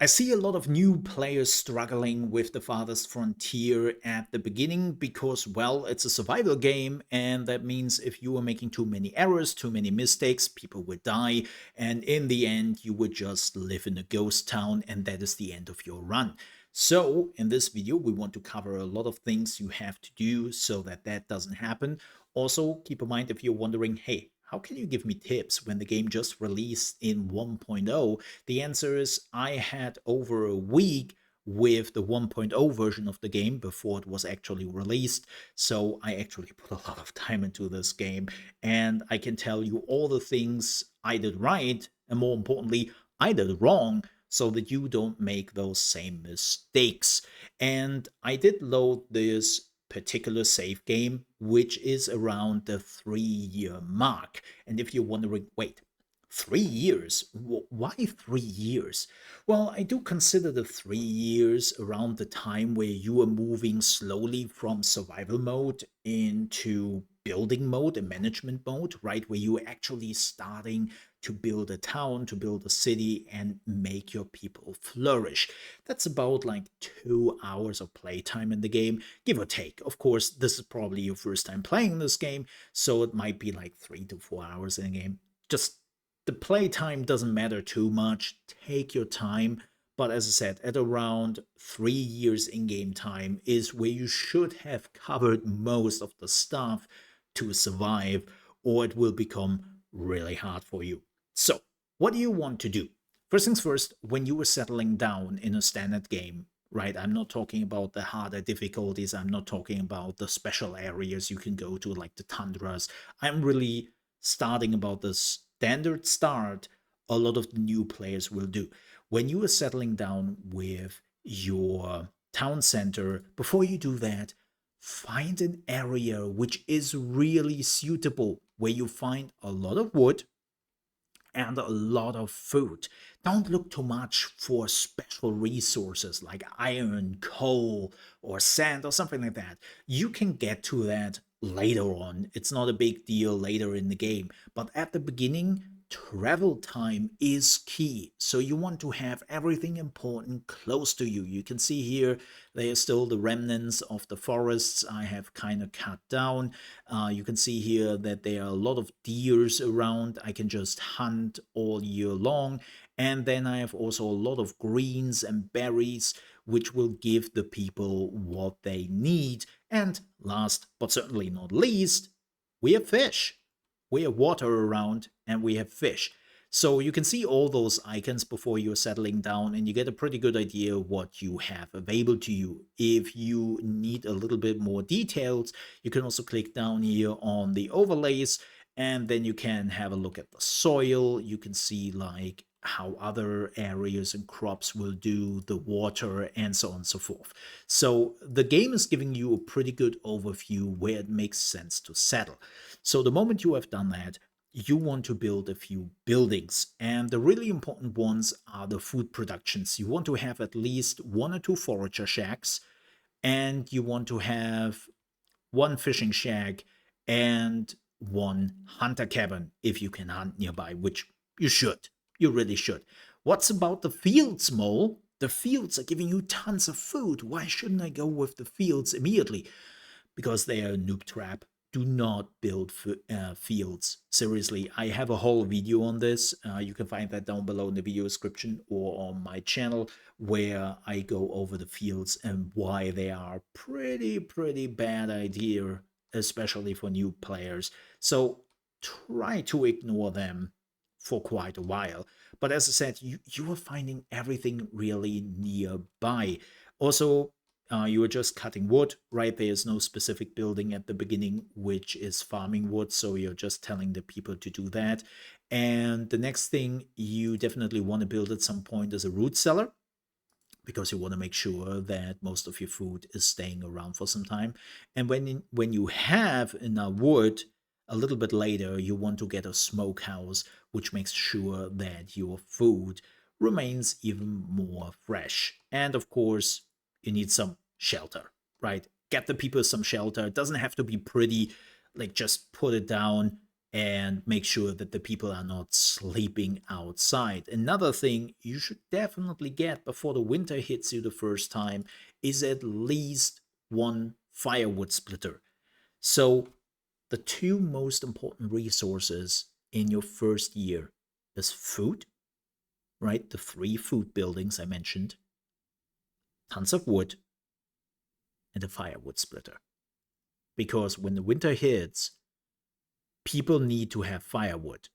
I see a lot of new players struggling with the Farthest Frontier at the beginning because, well, it's a survival game, and that means if you are making too many errors, too many mistakes, people would die, and in the end, you would just live in a ghost town, and that is the end of your run. So, in this video, we want to cover a lot of things you have to do so that that doesn't happen. Also, keep in mind if you're wondering, hey, how can you give me tips when the game just released in 1.0? The answer is I had over a week with the 1.0 version of the game before it was actually released. So I actually put a lot of time into this game, and I can tell you all the things I did right, and more importantly, I did wrong, so that you don't make those same mistakes. And I did load this particular save game, which is around the 3-year mark. And if you're wondering, wait, 3 years? Why 3 years? Well, I do consider the 3 years around the time where you are moving slowly from survival mode into building mode and management mode, right? Where you're actually starting to build a town, to build a city, and make your people flourish. That's about like 2 hours of playtime in the game, give or take. Of course, this is probably your first time playing this game, so it might be like 3 to 4 hours in a game. Just the playtime doesn't matter too much. Take your time. But as I said, at around 3 years in game time is where you should have covered most of the stuff to survive, or it will become really hard for you. So, what do you want to do? First things first, when you were settling down in a standard game, right? I'm not talking about the harder difficulties. I'm not talking about the special areas you can go to, like the tundras. I'm really starting about the standard start a lot of the new players will do. When you are settling down with your town center, before you do that, find an area which is really suitable, where you find a lot of wood and a lot of food. Don't look too much for special resources like iron, coal, or sand, or something like that. You can get to that later on. It's not a big deal later in the game. But at the beginning, travel time is key. So you want to have everything important close to you. You can see here there are still the remnants of the forests I have kind of cut down. You can see here that there are a lot of deers around. I can just hunt all year long. And then I have also a lot of greens and berries, which will give the people what they need. And last but certainly not least, we have fish. We have water around and we have fish. So you can see all those icons before you're settling down, and you get a pretty good idea what you have available to you. If you need a little bit more details, you can also click down here on the overlays, and then you can have a look at the soil. You can see like how other areas and crops will do, the water, and so on and so forth. So the game is giving you a pretty good overview where it makes sense to settle. So the moment you have done that, you want to build a few buildings, and the really important ones are the food productions. You want to have at least 1 or 2 forager shacks, and you want to have 1 fishing shack and 1 hunter cabin if you can hunt nearby, which you should. You really should. What's about the fields, Mole? The fields are giving you tons of food. Why shouldn't I go with the fields immediately? Because they are a noob trap. Do not build fields. Seriously, I have a whole video on this. You can find that down below in the video description or on my channel, where I go over the fields and why they are pretty bad idea, especially for new players. So try to ignore them for quite a while. But as I said, you are finding everything really nearby. Also, you are just cutting wood, right? There is no specific building at the beginning which is farming wood, so you're just telling the people to do that. And the next thing you definitely want to build at some point is a root cellar, because you want to make sure that most of your food is staying around for some time. And when you have enough wood, a little bit later, you want to get a smokehouse, which makes sure that your food remains even more fresh. And of course, you need some shelter, right? Get the people some shelter. It doesn't have to be pretty, like just put it down and make sure that the people are not sleeping outside. Another thing you should definitely get before the winter hits you the first time is at least one firewood splitter. So, the two most important resources in your first year is food, right? The three food buildings I mentioned, tons of wood, and a firewood splitter. Because when the winter hits, people need to have firewood.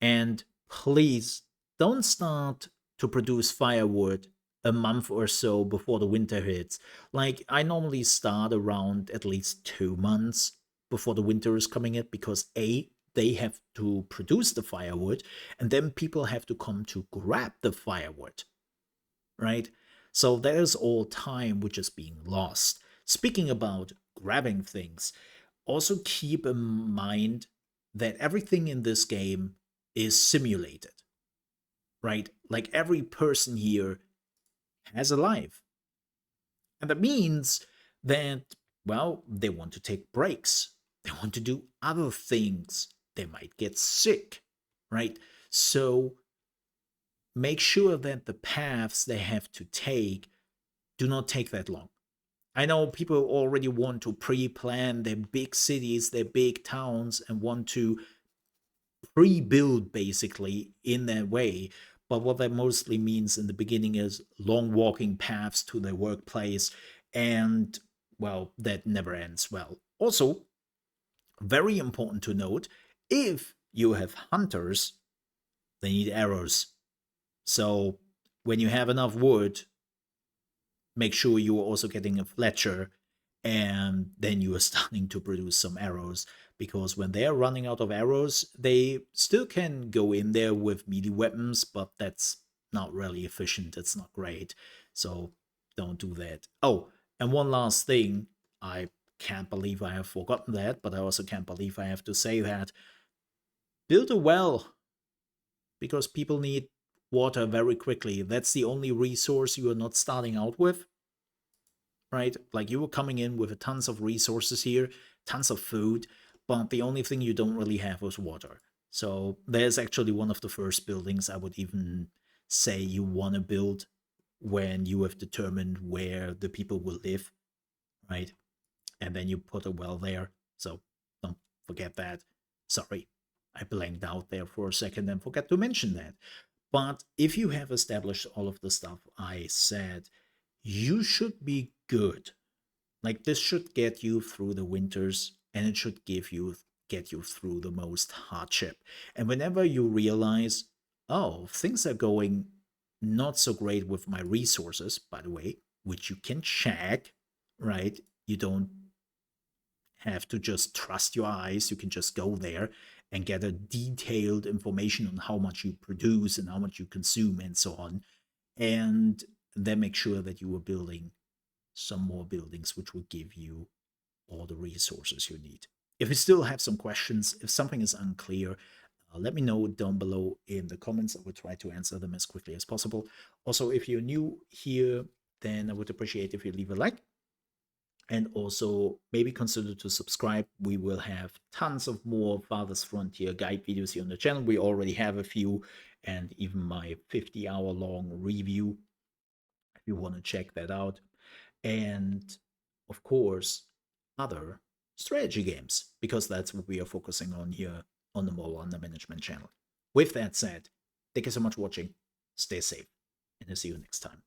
And please don't start to produce firewood a month or so before the winter hits. Like, I normally start around at least 2 months before the winter is coming in because A, they have to produce the firewood, and then people have to come to grab the firewood, right? So there's all time which is being lost. Speaking about grabbing things, also keep in mind that everything in this game is simulated, right? Like every person here has a life. And that means that, well, they want to take breaks, they want to do other things, they might get sick, right? So make sure that the paths they have to take do not take that long. I know people already want to pre plan their big cities, their big towns, and want to pre-build basically in that way. But what that mostly means in the beginning is long walking paths to their workplace, and well, that never ends well. Also, very important to note, if you have hunters, they need arrows. So when you have enough wood, make sure you are also getting a fletcher, and then you are starting to produce some arrows, because when they're running out of arrows, they still can go in there with melee weapons, but that's not really efficient. It's not great. So don't do that. Oh, and one last thing. I can't believe I have forgotten that, but I also can't believe I have to say that. Build a well, because people need water very quickly. That's the only resource you are not starting out with, right? Like you were coming in with tons of resources here, tons of food, but the only thing you don't really have was water. So there's actually one of the first buildings I would even say you want to build when you have determined where the people will live, right? And then you put a well there. So don't forget that. Sorry, I blanked out there for a second and forgot to mention that. But if you have established all of the stuff I said, you should be good. Like this should get you through the winters, and it should get you through the most hardship. And whenever you realize, oh, things are going not so great with my resources, by the way, which you can check, right? You don't have to just trust your eyes. You can just go there and get a detailed information on how much you produce and how much you consume and so on. And then make sure that you are building some more buildings which will give you all the resources you need. If you still have some questions, if something is unclear, let me know down below in the comments. I will try to answer them as quickly as possible. Also, if you're new here, then I would appreciate if you leave a like, and also maybe consider to subscribe. We will have tons of more Farthest Frontier guide videos here on the channel. We already have a few, and even my 50-hour long review if you want to check that out. And of course, other strategy games, because that's what we are focusing on here on the Mobile Under Management channel. With that said, thank you so much for watching, stay safe, and I'll see you next time.